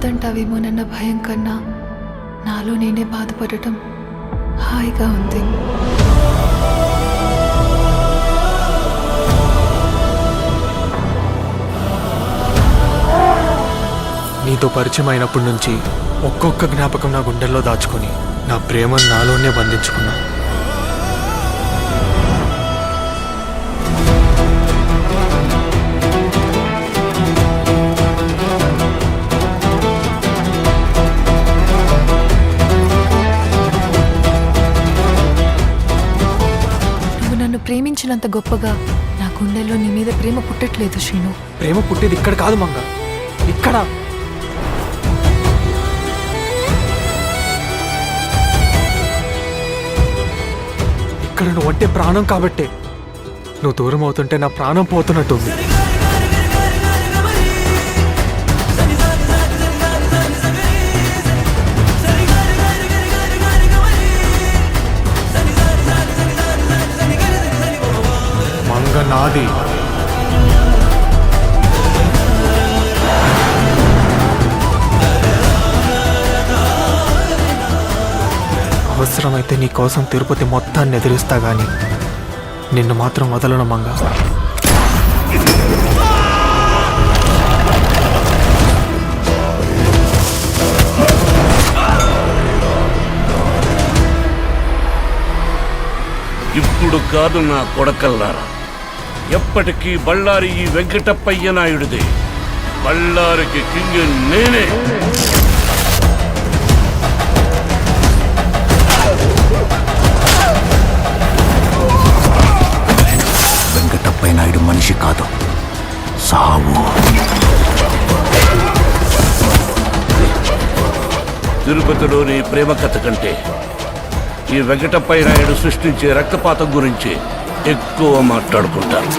కాదంటావేమోనన్న భయం కన్నా నాలో నేనే బాధపడటం హాయిగా ఉంది. నీతో పరిచయం అయినప్పటి నుంచి ఒక్కొక్క జ్ఞాపకం నా గుండెల్లో దాచుకొని నా ప్రేమను నాలోనే బంధించుకున్నా. నువ్వు నన్ను ప్రేమించినంత గొప్పగా నా గుండెల్లో నీ మీద ప్రేమ పుట్టట్లేదు శ్రీను. ప్రేమ పుట్టేది ఇక్కడ కాదు మంగ, ఇక్కడ. ఇక్కడ నువ్వు అంటే ప్రాణం కాబట్టే నువ్వు దూరం అవుతుంటే నా ప్రాణం పోతున్నట్టుంది. మంగ నాది. అవసరమైతే నీ కోసం తిరుపతి మొత్తాన్ని ఎదిరిస్తా గాని నిన్ను మాత్రం వదలను మంగ. ఇప్పుడు కాదు నా కొడకల్లారా, ఎప్పటికీ బళ్ళారి ఈ వెంకటప్పయ్య నాయుడిదే. బళ్ళారికి కింగ్ నేనే. వెంకటప్పయ్య నాయుడు మనిషి కాదు, సావు. తిరుపతిలోని ప్రేమ కథ కంటే ఈ వెంకటప్పయ్య నాయుడు సృష్టించే రక్తపాతం గురించి ఎక్కువ మాట్లాడుకుంటారు.